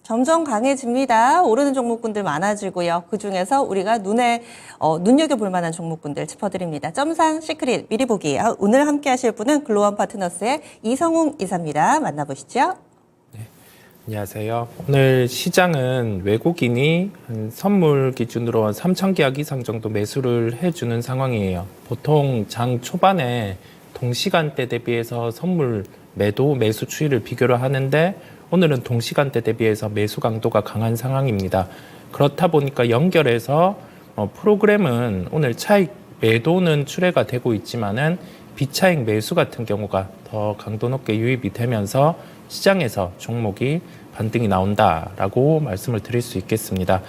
점점 강해집니다. 오르는 종목군들 많아지고요. 그중에서 우리가 눈여겨볼 만한 종목군들 짚어드립니다. 점상 시크릿 미리 보기. 오늘 함께 하실 분은 글로원 파트너스의 이성웅 이사입니다. 만나보시죠. 안녕하세요. 오늘 시장은 외국인이 선물 기준으로 3,000계약 이상 정도 매수를 해주는 상황이에요. 보통 장 초반에 동시간대 대비해서 선물 매수 추이를 비교를 하는데 오늘은 동시간대 대비해서 매수 강도가 강한 상황입니다. 그렇다 보니까 연결해서 프로그램은 오늘 차익 매도는 출회가 되고 있지만은 비차익 매수 같은 경우가 더 강도 높게 유입이 되면서 시장에서 종목이 반등이 나온다라고 말씀을 드릴 수 있겠습니다.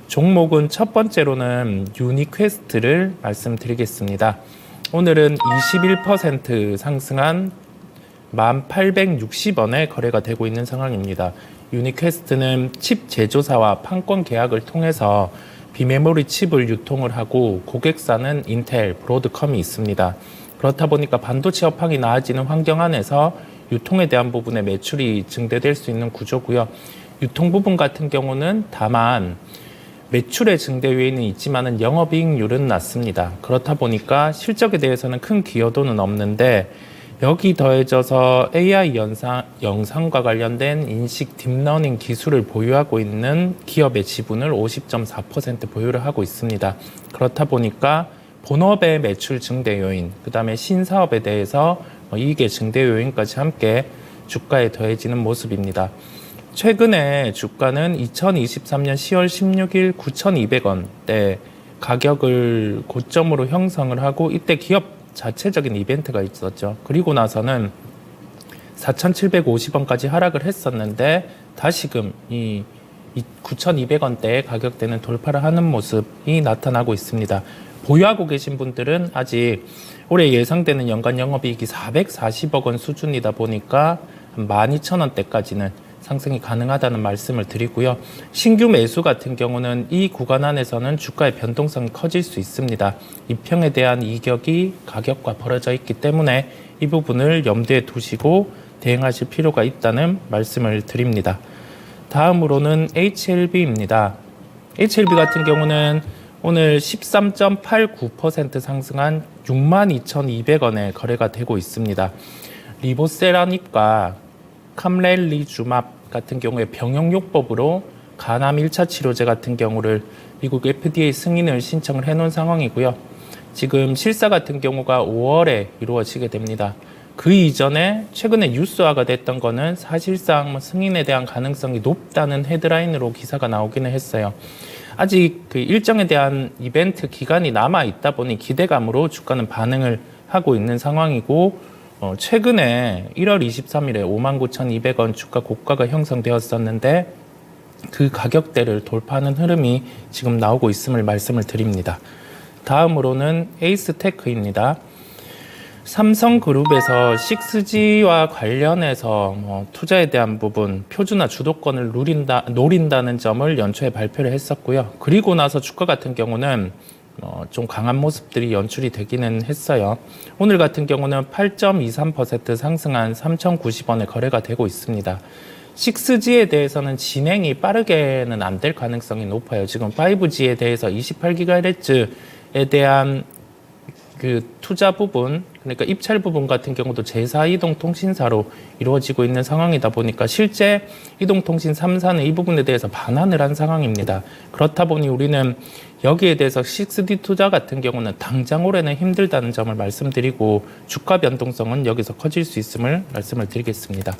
종목은 첫 번째로는 유니퀘스트를 말씀드리겠습니다. 오늘은 21% 상승한 1,860원에 거래가 되고 있는 상황입니다. 유니퀘스트는 칩 제조사와 판권 계약을 통해서 비메모리 칩을 유통을 하고 고객사는 인텔, 브로드컴이 있습니다. 그렇다 보니까 반도체 업황이 나아지는 환경 안에서 유통에 대한 부분에 매출이 증대될 수 있는 구조고요. 유통 부분 같은 경우는 다만 매출의 증대 요인은 있지만은 영업이익률은 낮습니다. 그렇다 보니까 실적에 대해서는 큰 기여도는 없는데 여기 더해져서 AI 영상과 관련된 인식 딥러닝 기술을 보유하고 있는 기업의 지분을 50.4% 보유를 하고 있습니다. 그렇다 보니까 본업의 매출 증대 요인, 그 다음에 신사업에 대해서 이익의 증대 요인까지 함께 주가에 더해지는 모습입니다. 최근에 주가는 2023년 10월 16일 9,200원대 가격을 고점으로 형성을 하고 이때 기업 자체적인 이벤트가 있었죠. 그리고 나서는 4,750원까지 하락을 했었는데 다시금 이 9,200원대의 가격대는 돌파를 하는 모습이 나타나고 있습니다. 보유하고 계신 분들은 아직 올해 예상되는 연간 영업이익이 440억 원 수준이다 보니까 12,000원대까지는 상승이 가능하다는 말씀을 드리고요. 신규 매수 같은 경우는 이 구간 안에서는 주가의 변동성이 커질 수 있습니다. 이평에 대한 이격이 가격과 벌어져 있기 때문에 이 부분을 염두에 두시고 대응하실 필요가 있다는 말씀을 드립니다. 다음으로는 HLB입니다. HLB 같은 경우는 오늘 13.89% 상승한 62,200원에 거래가 되고 있습니다. 리보세라닙과 캄렐리주맙 같은 경우에 병용요법으로 간암 1차 치료제 같은 경우를 미국 FDA 승인을 신청을 해놓은 상황이고요. 지금 실사 같은 경우가 5월에 이루어지게 됩니다. 그 이전에 최근에 뉴스화가 됐던 거는 사실상 승인에 대한 가능성이 높다는 헤드라인으로 기사가 나오기는 했어요. 아직 그 일정에 대한 이벤트 기간이 남아 있다 보니 기대감으로 주가는 반응을 하고 있는 상황이고 최근에 1월 23일에 59,200원 주가 고가가 형성되었었는데 그 가격대를 돌파하는 흐름이 지금 나오고 있음을 말씀을 드립니다. 다음으로는 에이스테크입니다. 삼성그룹에서 6G와 관련해서 투자에 대한 부분, 표준화 주도권을 노린다는 점을 연초에 발표를 했었고요. 그리고 나서 주가 같은 경우는 좀 강한 모습들이 연출이 되기는 했어요. 오늘 같은 경우는 8.23% 상승한 3,090원에 거래가 되고 있습니다. 6G에 대해서는 진행이 빠르게는 안 될 가능성이 높아요. 지금 5G에 대해서 28GHz에 대한 그 투자 부분, 그러니까 입찰 부분 같은 경우도 제4이동통신사로 이루어지고 있는 상황이다 보니까 실제 이동통신 3사는 이 부분에 대해서 반환을 한 상황입니다. 그렇다 보니 우리는 여기에 대해서 6D 투자 같은 경우는 당장 올해는 힘들다는 점을 말씀드리고 주가 변동성은 여기서 커질 수 있음을 말씀을 드리겠습니다.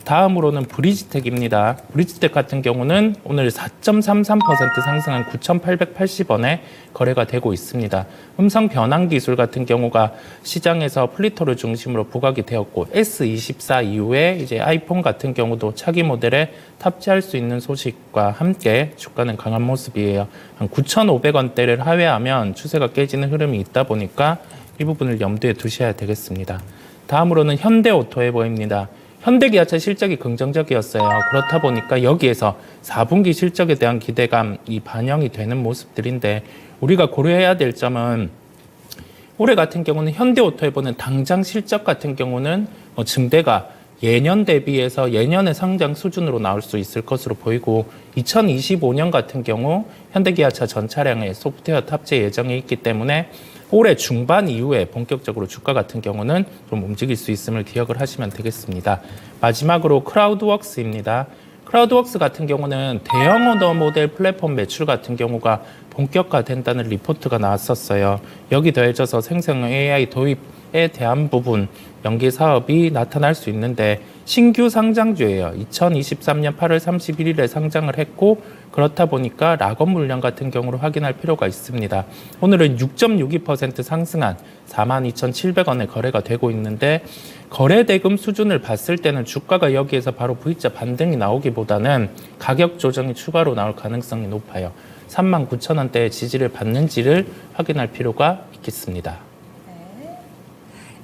다음으로는 브리지텍입니다. 브리지텍 같은 경우는 오늘 4.33% 상승한 9,880원에 거래가 되고 있습니다. 음성 변환 기술 같은 경우가 시장에서 플리터를 중심으로 부각이 되었고 S24 이후에 이제 아이폰 같은 경우도 차기 모델에 탑재할 수 있는 소식과 함께 주가는 강한 모습이에요. 한 9,500원대를 하회하면 추세가 깨지는 흐름이 있다 보니까 이 부분을 염두에 두셔야 되겠습니다. 다음으로는 현대오토에 보입니다. 현대기아차 실적이 긍정적이었어요. 그렇다 보니까 여기에서 4분기 실적에 대한 기대감이 반영이 되는 모습들인데 우리가 고려해야 될 점은 올해 같은 경우는 현대오토에 보는 당장 실적 같은 경우는 증대가 예년 대비해서 예년의 상장 수준으로 나올 수 있을 것으로 보이고 2025년 같은 경우 현대기아차 전 차량에 소프트웨어 탑재 예정이 있기 때문에 올해 중반 이후에 본격적으로 주가 같은 경우는 좀 움직일 수 있음을 기억을 하시면 되겠습니다. 마지막으로 크라우드웍스입니다. 크라우드웍스 같은 경우는 대형 오더 모델 플랫폼 매출 같은 경우가 본격화된다는 리포트가 나왔었어요. 여기 더해져서 생성 AI 도입에 대한 부분 연기 사업이 나타날 수 있는데 신규 상장주예요. 2023년 8월 31일에 상장을 했고 그렇다 보니까 락업 물량 같은 경우로 확인할 필요가 있습니다. 오늘은 6.62% 상승한 42,700원에 거래가 되고 있는데 거래 대금 수준을 봤을 때는 주가가 여기에서 바로 V자 반등이 나오기보다는 가격 조정이 추가로 나올 가능성이 높아요. 39,000원대의 지지를 받는지를 확인할 필요가 있겠습니다.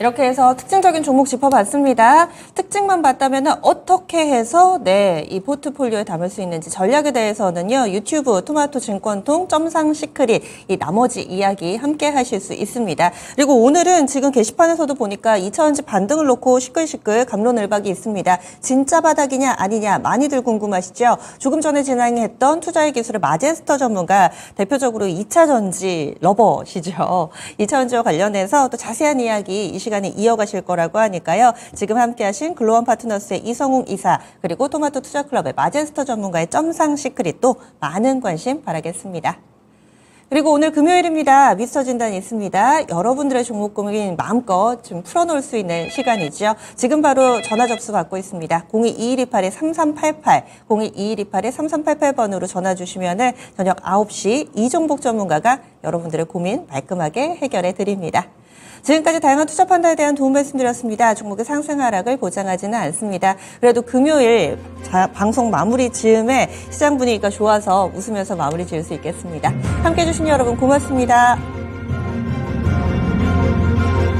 이렇게 해서 특징적인 종목 짚어봤습니다. 특징만 봤다면 어떻게 해서 이 포트폴리오에 담을 수 있는지 전략에 대해서는요. 유튜브 토마토 증권통 점상 시크릿 이 나머지 이야기 함께 하실 수 있습니다. 그리고 오늘은 지금 게시판에서도 보니까 2차원지 반등을 놓고 시끌시끌 갑론을박이 있습니다. 진짜 바닥이냐 아니냐 많이들 궁금하시죠? 조금 전에 진행했던 투자의 기술의 마제스터 전문가 대표적으로 2차 전지 러버시죠. 2차 전지와 관련해서 또 자세한 이야기 이 시간에 이어가실 거라고 하니까요. 지금 함께하신 글로원 파트너스의 이성웅 이사 그리고 토마토 투자클럽의 마제스터 전문가의 점상 시크릿도 많은 관심 바라겠습니다. 그리고 오늘 금요일입니다. 미스터 진단이 있습니다. 여러분들의 종목 고민 마음껏 좀 풀어놓을 수 있는 시간이죠. 지금 바로 전화 접수 받고 있습니다. 022128-3388, 022128-3388번으로 전화 주시면 저녁 9시 이종복 전문가가 여러분들의 고민 말끔하게 해결해 드립니다. 지금까지 다양한 투자 판단에 대한 도움 말씀드렸습니다. 종목의 상승 하락을 보장하지는 않습니다. 그래도 금요일 방송 마무리 즈음에 시장 분위기가 좋아서 웃으면서 마무리 지을 수 있겠습니다. 함께해 주신 여러분 고맙습니다.